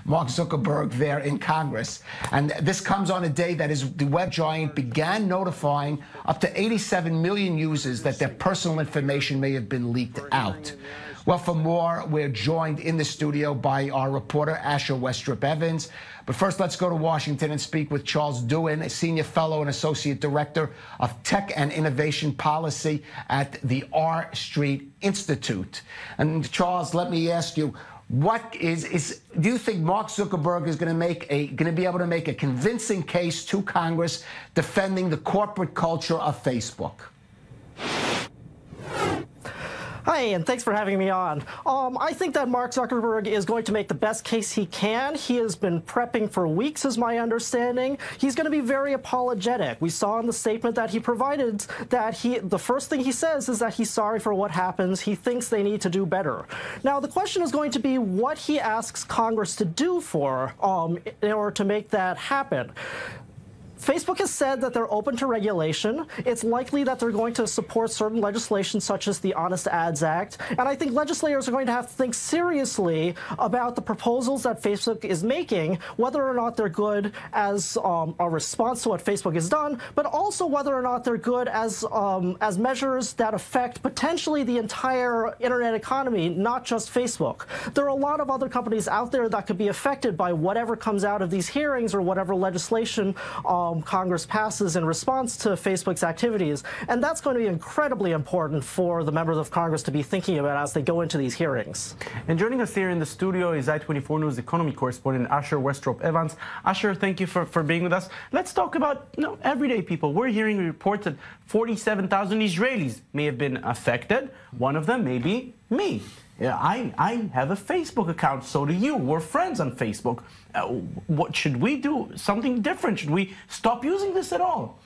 Mark Zuckerberg there in Congress. And this comes on a day that the web giant began notifying up to 87 million users that their personal information may have been leaked out. Well, for more, we're joined in the studio by our reporter, Asher Westrop Evans. But first, let's go to Washington and speak with Charles Duin, a senior fellow and associate director of tech and innovation policy at the R Street Institute. And Charles, let me ask you, do you think Mark Zuckerberg is going to be able to make a convincing case to Congress defending the corporate culture of Facebook? Hi, and thanks for having me on. I think that Mark Zuckerberg is going to make the best case he can. He has been prepping for weeks, is my understanding. He's going to be very apologetic. We saw in the statement that he provided that the first thing he says is that he's sorry for what happens. He thinks they need to do better. Now, the question is going to be what he asks Congress to do in order to make that happen. Facebook has said that they're open to regulation. It's likely that they're going to support certain legislation such as the Honest Ads Act. And I think legislators are going to have to think seriously about the proposals that Facebook is making, whether or not they're good as a response to what Facebook has done, but also whether or not they're good as measures that affect potentially the entire internet economy, not just Facebook. There are a lot of other companies out there that could be affected by whatever comes out of these hearings or whatever legislation Congress passes in response to Facebook's activities. And that's going to be incredibly important for the members of Congress to be thinking about as they go into these hearings. And joining us here in the studio is I-24 News economy correspondent Asher Westrop Evans. Asher, thank you for being with us. Let's talk about everyday people. We're hearing reports that 47,000 Israelis may have been affected. One of them may be me. Yeah, I have a Facebook account, so do you. We're friends on Facebook. What should we do? Something different? Should we stop using this at all?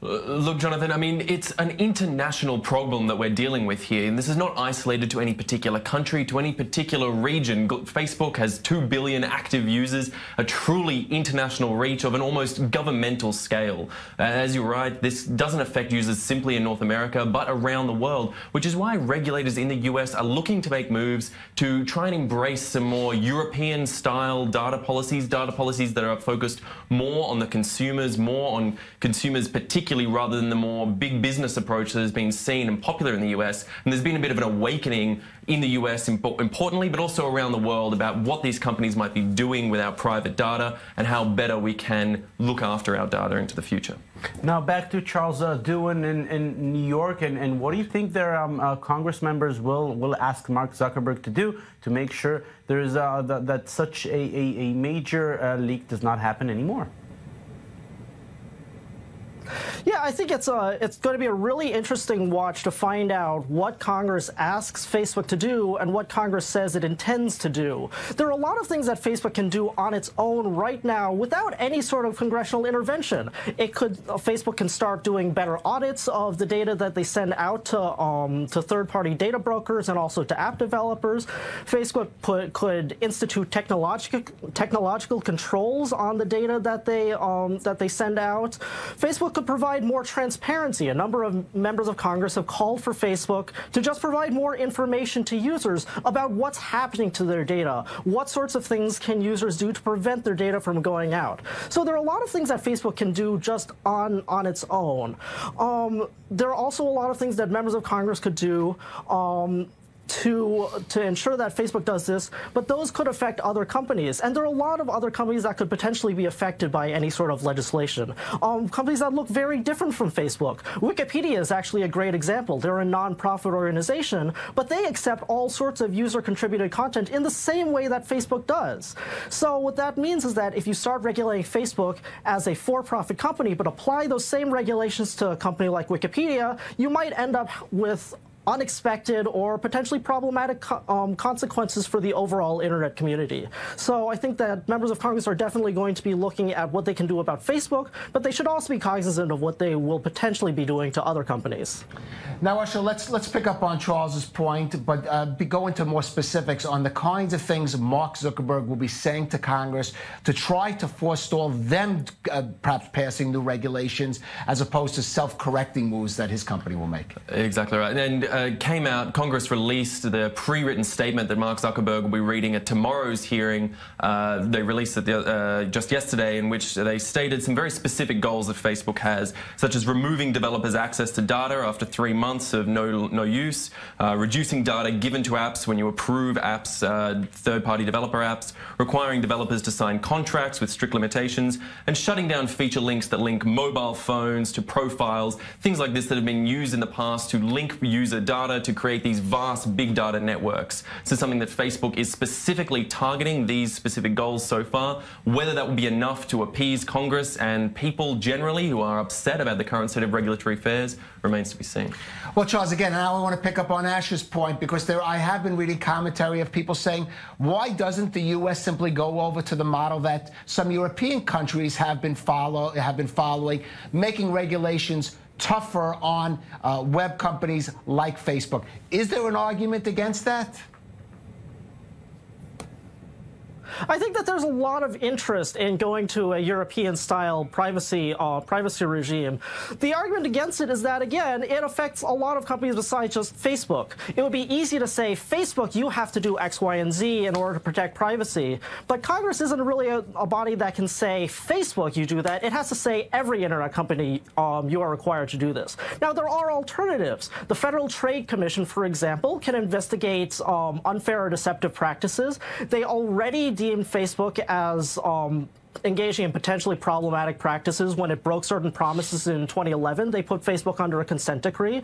Look, Jonathan, I mean, it's an international problem that we're dealing with here, and this is not isolated to any particular country, to any particular region. Facebook has 2 billion active users, a truly international reach of an almost governmental scale. As you're right, this doesn't affect users simply in North America, but around the world, which is why regulators in the US are looking to make moves to try and embrace some more European-style data policies that are focused more on the consumers, more on consumers particularly rather than the more big business approach that has been seen and popular in the US. And there's been a bit of an awakening in the US, importantly, but also around the world about what these companies might be doing with our private data and how better we can look after our data into the future. Now back to Charles Duin in New York, and what do you think their Congress members will ask Mark Zuckerberg to do to make sure there's that such a major leak does not happen anymore? Yeah, I think it's going to be a really interesting watch to find out what Congress asks Facebook to do and what Congress says it intends to do. There are a lot of things that Facebook can do on its own right now without any sort of congressional intervention. Facebook can start doing better audits of the data that they send out to third-party data brokers and also to app developers. Facebook could institute technological controls on the data that they send out. Facebook could provide more transparency. A number of members of Congress have called for Facebook to just provide more information to users about what's happening to their data. What sorts of things can users do to prevent their data from going out? So there are a lot of things that Facebook can do just on its own. There are also a lot of things that members of Congress could do to ensure that Facebook does this, but those could affect other companies. And there are a lot of other companies that could potentially be affected by any sort of legislation. Companies that look very different from Facebook. Wikipedia is actually a great example. They're a non-profit organization, but they accept all sorts of user-contributed content in the same way that Facebook does. So what that means is that if you start regulating Facebook as a for-profit company, but apply those same regulations to a company like Wikipedia, you might end up with unexpected or potentially problematic consequences for the overall internet community. So I think that members of Congress are definitely going to be looking at what they can do about Facebook, but they should also be cognizant of what they will potentially be doing to other companies. Now, Asher, let's pick up on Charles's point, but go into more specifics on the kinds of things Mark Zuckerberg will be saying to Congress to try to forestall them perhaps passing new regulations as opposed to self-correcting moves that his company will make. Exactly right. And came out, Congress released the pre-written statement that Mark Zuckerberg will be reading at tomorrow's hearing. They released it just yesterday, in which they stated some very specific goals that Facebook has, such as removing developers' access to data after 3 months of no use, reducing data given to apps when you approve apps, third-party developer apps, requiring developers to sign contracts with strict limitations, and shutting down feature links that link mobile phones to profiles, things like this that have been used in the past to link user data to create these vast big data networks. So something that Facebook is specifically targeting these specific goals so far. Whether that will be enough to appease Congress and people generally who are upset about the current state of regulatory affairs remains to be seen. Well, Charles, again, now I want to pick up on Asher's point, because I have been reading commentary of people saying, why doesn't the U.S. simply go over to the model that some European countries have been following, making regulations tougher on web companies like Facebook? Is there an argument against that? I think that there's a lot of interest in going to a European-style privacy regime. The argument against it is that, again, it affects a lot of companies besides just Facebook. It would be easy to say, Facebook, you have to do X, Y, and Z in order to protect privacy. But Congress isn't really a body that can say, Facebook, you do that. It has to say, every internet company, you are required to do this. Now, there are alternatives. The Federal Trade Commission, for example, can investigate unfair or deceptive practices. They already deemed Facebook as engaging in potentially problematic practices when it broke certain promises in 2011. They put Facebook under a consent decree.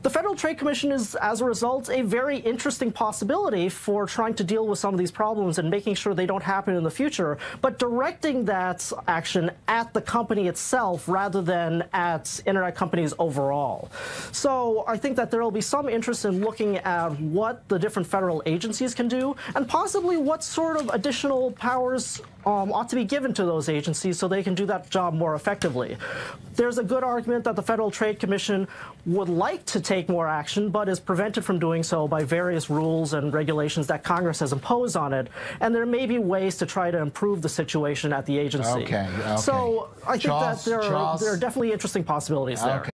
The Federal Trade Commission is, as a result, a very interesting possibility for trying to deal with some of these problems and making sure they don't happen in the future, but directing that action at the company itself rather than at internet companies overall. So I think that there will be some interest in looking at what the different federal agencies can do and possibly what sort of additional powers ought to be given to those agencies so they can do that job more effectively. There's a good argument that the Federal Trade Commission would like to take more action, but is prevented from doing so by various rules and regulations that Congress has imposed on it. And there may be ways to try to improve the situation at the agency. Okay. So I think that there are definitely interesting possibilities there.